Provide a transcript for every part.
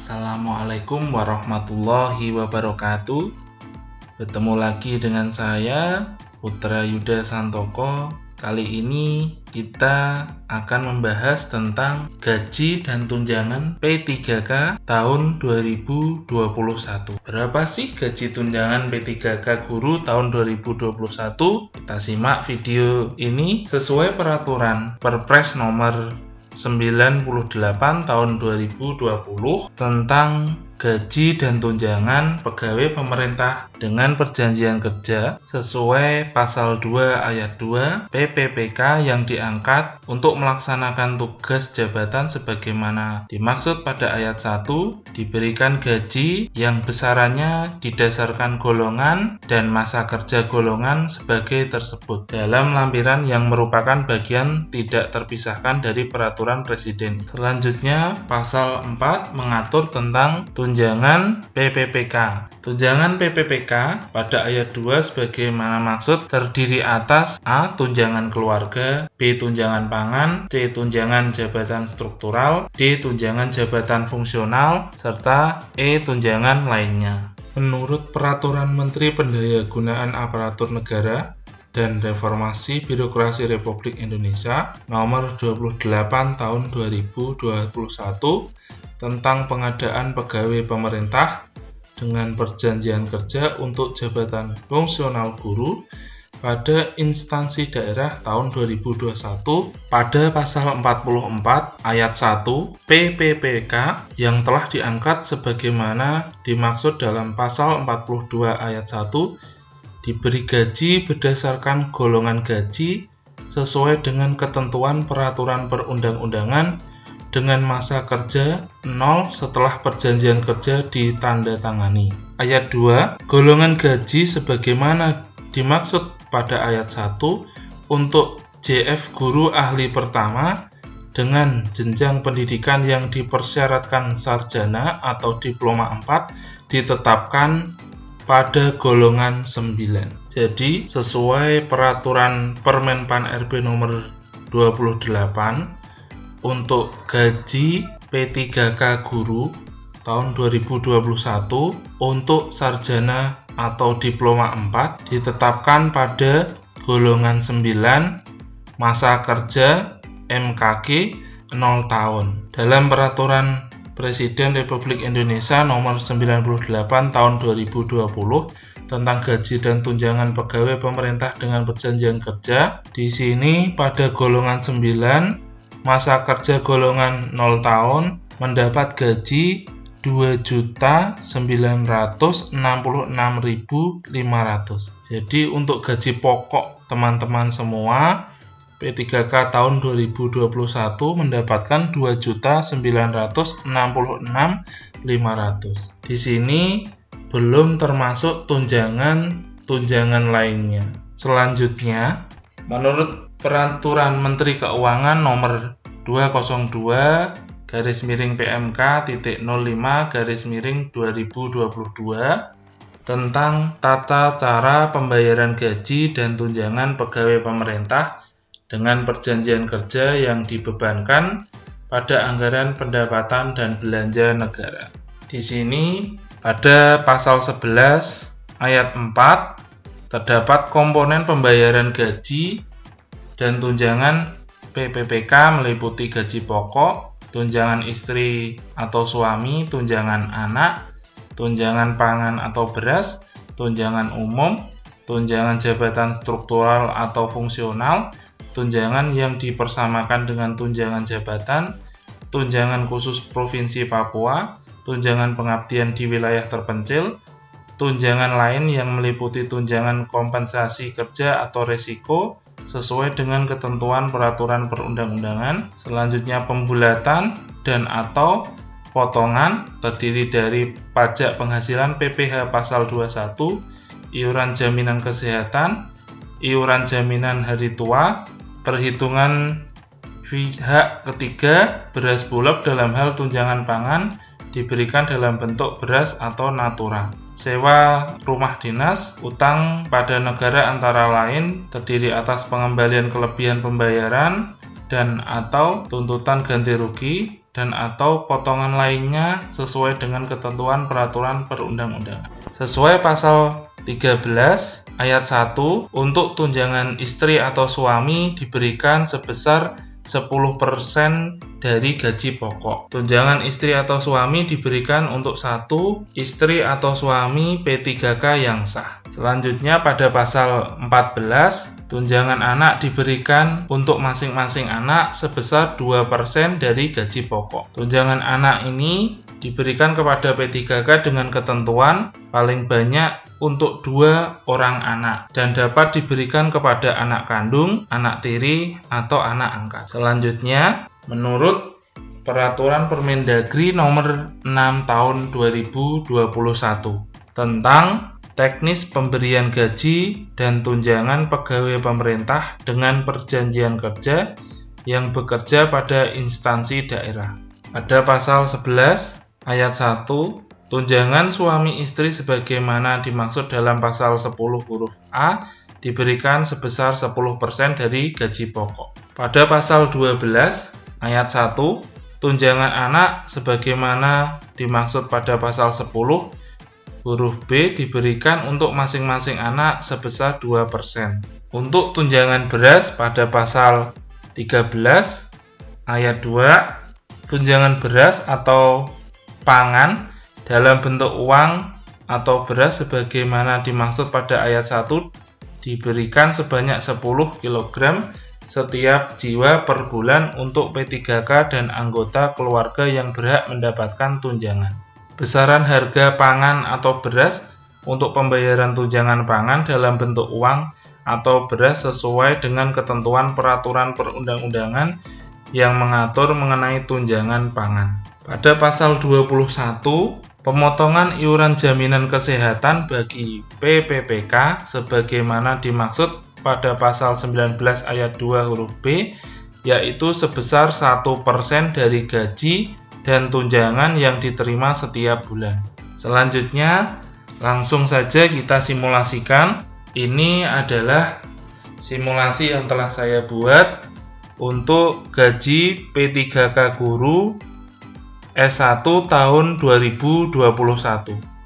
Assalamualaikum warahmatullahi wabarakatuh. Bertemu lagi dengan saya, Putra Yuda Santoko. Kali ini kita akan membahas tentang gaji dan tunjangan P3K tahun 2021. Berapa sih gaji tunjangan P3K guru tahun 2021? Kita simak video ini sesuai peraturan Perpres nomor 98 tahun 2020 tentang gaji dan tunjangan pegawai pemerintah dengan perjanjian kerja sesuai pasal 2 ayat 2 PPPK yang diangkat untuk melaksanakan tugas jabatan sebagaimana dimaksud pada ayat 1, diberikan gaji yang besarannya didasarkan golongan dan masa kerja golongan sebagai tersebut dalam lampiran yang merupakan bagian tidak terpisahkan dari peraturan presiden. Selanjutnya, pasal 4 mengatur tentang tunjangan PPPK. Tunjangan PPPK pada ayat 2 sebagaimana maksud terdiri atas A. Tunjangan keluarga, B. Tunjangan pangan, C. Tunjangan jabatan struktural, D. Tunjangan jabatan fungsional, serta E. Tunjangan lainnya. Menurut Peraturan Menteri Pendayagunaan Aparatur Negara dan Reformasi Birokrasi Republik Indonesia nomor 28 tahun 2021 tentang pengadaan pegawai pemerintah dengan perjanjian kerja untuk jabatan fungsional guru pada instansi daerah tahun 2021 pada pasal 44 ayat 1 PPPK yang telah diangkat sebagaimana dimaksud dalam pasal 42 ayat 1 diberi gaji berdasarkan golongan gaji sesuai dengan ketentuan peraturan perundang-undangan dengan masa kerja 0 setelah perjanjian kerja ditandatangani. Ayat 2, golongan gaji sebagaimana dimaksud pada ayat 1 untuk JF guru ahli pertama dengan jenjang pendidikan yang dipersyaratkan sarjana atau diploma 4 ditetapkan pada golongan 9. Jadi, sesuai peraturan Permenpan RB nomor 28 untuk gaji P3K guru tahun 2021 untuk sarjana atau diploma 4 ditetapkan pada golongan 9, masa kerja MKG 0 tahun. Dalam peraturan Presiden Republik Indonesia nomor 98 tahun 2020 tentang gaji dan tunjangan pegawai pemerintah dengan perjanjian kerja. Di sini pada golongan 9, masa kerja golongan 0 tahun mendapat gaji 2.966.500. Jadi untuk gaji pokok teman-teman semua P3K tahun 2021 mendapatkan 2.966.500. Di sini belum termasuk tunjangan lainnya. Selanjutnya, menurut Peraturan Menteri Keuangan nomor 202/PMK.05/2022 tentang tata cara pembayaran gaji dan tunjangan pegawai pemerintah dengan perjanjian kerja yang dibebankan pada anggaran pendapatan dan belanja negara. Di sini pada pasal 11 ayat 4 terdapat komponen pembayaran gaji dan tunjangan PPPK meliputi gaji pokok, tunjangan istri atau suami, tunjangan anak, tunjangan pangan atau beras, tunjangan umum, tunjangan jabatan struktural atau fungsional, tunjangan yang dipersamakan dengan tunjangan jabatan, tunjangan khusus Provinsi Papua, tunjangan pengabdian di wilayah terpencil, tunjangan lain yang meliputi tunjangan kompensasi kerja atau resiko sesuai dengan ketentuan peraturan perundang-undangan. Selanjutnya pembulatan dan atau potongan terdiri dari pajak penghasilan PPh pasal 21, iuran jaminan kesehatan, iuran jaminan hari tua, perhitungan pihak ketiga, beras bulog dalam hal tunjangan pangan diberikan dalam bentuk beras atau natura. Sewa rumah dinas, utang pada negara antara lain terdiri atas pengembalian kelebihan pembayaran dan atau tuntutan ganti rugi, dan atau potongan lainnya sesuai dengan ketentuan peraturan perundang-undangan. Sesuai pasal 13 ayat 1, untuk tunjangan istri atau suami diberikan sebesar 10% dari gaji pokok. Tunjangan istri atau suami diberikan untuk satu istri atau suami P3K yang sah. Selanjutnya pada pasal 14, tunjangan anak diberikan untuk masing-masing anak sebesar 2% dari gaji pokok. Tunjangan anak ini diberikan kepada P3K dengan ketentuan paling banyak untuk 2 orang anak dan dapat diberikan kepada anak kandung, anak tiri, atau anak angkat. Selanjutnya, menurut Peraturan Permendagri nomor 6 tahun 2021 tentang teknis pemberian gaji dan tunjangan pegawai pemerintah dengan perjanjian kerja yang bekerja pada instansi daerah. Pada pasal 11 ayat 1, tunjangan suami istri sebagaimana dimaksud dalam pasal 10 huruf A diberikan sebesar 10% dari gaji pokok. Pada pasal 12 ayat 1, tunjangan anak sebagaimana dimaksud pada pasal 10 huruf B diberikan untuk masing-masing anak sebesar 2%. Untuk tunjangan beras pada pasal 13 ayat 2, tunjangan beras atau pangan dalam bentuk uang atau beras sebagaimana dimaksud pada ayat 1 diberikan sebanyak 10 kg setiap jiwa per bulan untuk P3K dan anggota keluarga yang berhak mendapatkan tunjangan. Besaran harga pangan atau beras untuk pembayaran tunjangan pangan dalam bentuk uang atau beras sesuai dengan ketentuan peraturan perundang-undangan yang mengatur mengenai tunjangan pangan. Pada pasal 21, pemotongan iuran jaminan kesehatan bagi PPPK sebagaimana dimaksud pada pasal 19 ayat 2 huruf B, yaitu sebesar 1% dari gaji dan tunjangan yang diterima setiap bulan. Selanjutnya, langsung saja kita simulasikan. Ini adalah simulasi yang telah saya buat untuk gaji P3K guru S1 tahun 2021.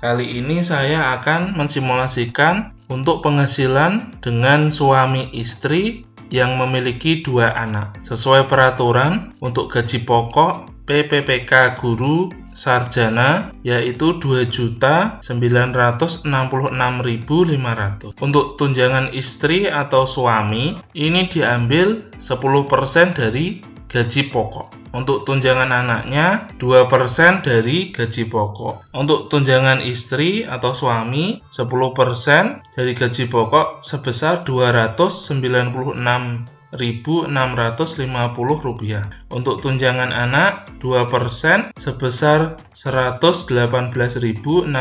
Kali ini saya akan mensimulasikan untuk penghasilan dengan suami istri yang memiliki 2 anak. Sesuai peraturan untuk gaji pokok PPPK guru sarjana yaitu 2.966.500. Untuk tunjangan istri atau suami ini diambil 10% dari gaji pokok. Untuk tunjangan anaknya 2% dari gaji pokok. Untuk tunjangan istri atau suami 10% dari gaji pokok sebesar Rp296.650. Untuk tunjangan anak 2% sebesar Rp118.660.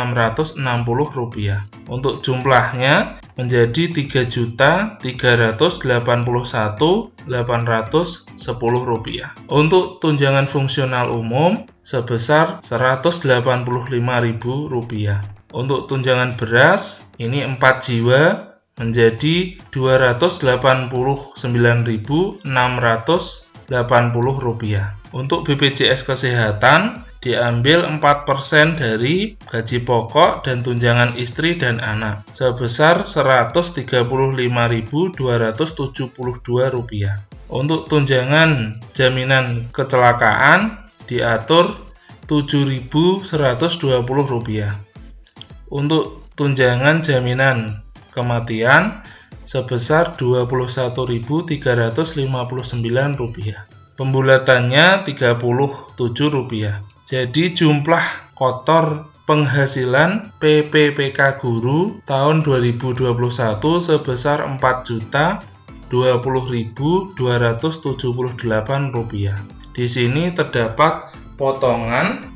Untuk jumlahnya menjadi Rp3.381.810. Untuk tunjangan fungsional umum sebesar Rp185.000. Untuk tunjangan beras ini 4 jiwa menjadi Rp289.680. Untuk BPJS Kesehatan diambil 4% dari gaji pokok dan tunjangan istri dan anak sebesar Rp135.272. Untuk tunjangan jaminan kecelakaan diatur Rp7.120. Untuk tunjangan jaminan kematian sebesar Rp21.359. Pembulatannya Rp37. Jadi jumlah kotor penghasilan PPPK guru tahun 2021 sebesar Rp4.020.278. Di sini terdapat potongan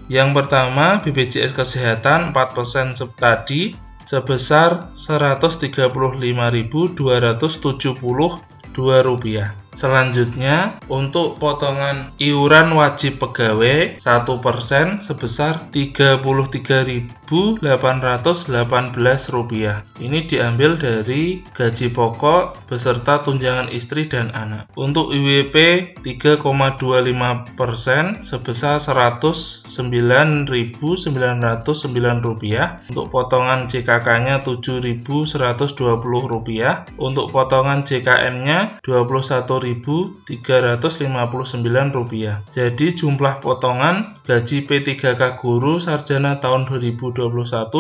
yang pertama BPJS Kesehatan 4% tadi sebesar Rp135.272. Selanjutnya, untuk potongan iuran wajib pegawai 1% sebesar Rp33.818. Ini diambil dari gaji pokok beserta tunjangan istri dan anak. Untuk IWP 3,25% sebesar Rp109.909. Untuk potongan JKK-nya Rp7.120. Untuk potongan JKM-nya Rp21.359. Jadi jumlah potongan gaji P3K guru sarjana tahun 2021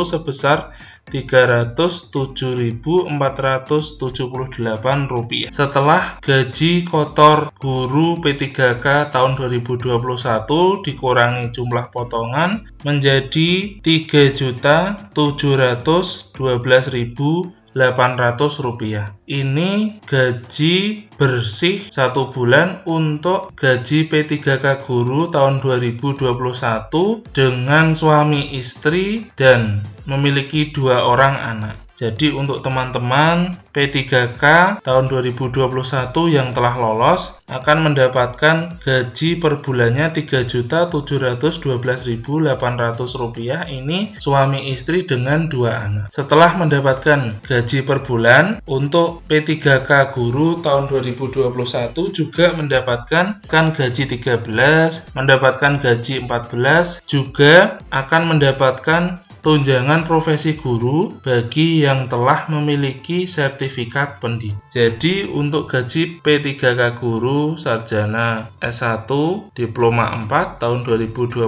sebesar Rp307.478. Setelah gaji kotor guru P3K tahun 2021 dikurangi jumlah potongan menjadi Rp3.712.800. Ini gaji bersih 1 bulan untuk gaji P3K guru tahun 2021 dengan suami istri dan memiliki 2 orang anak. Jadi untuk teman-teman P3K tahun 2021 yang telah lolos akan mendapatkan gaji per bulannya Rp3.712.800. Ini suami istri dengan 2 anak. Setelah mendapatkan gaji per bulan, untuk P3K guru tahun 2021 juga mendapatkan gaji 13, mendapatkan gaji 14, juga akan mendapatkan tunjangan profesi guru bagi yang telah memiliki sertifikat pendidik. Jadi untuk gaji P3K guru sarjana S1 diploma 4 tahun 2021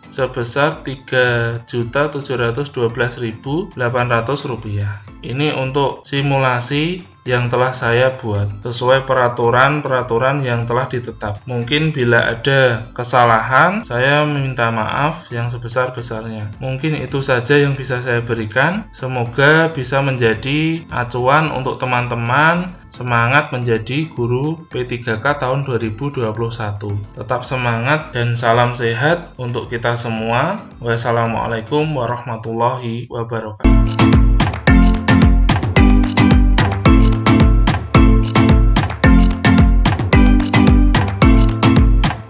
sebesar Rp3.712.800. Ini untuk simulasi yang telah saya buat sesuai peraturan yang telah ditetapkan. Mungkin bila ada kesalahan, saya meminta maaf yang sebesar-besarnya. Mungkin itu saja yang bisa saya berikan. Semoga bisa menjadi acuan untuk teman-teman semangat menjadi guru P3K tahun 2021. Tetap semangat dan salam sehat untuk kita semua. Wassalamualaikum warahmatullahi wabarakatuh.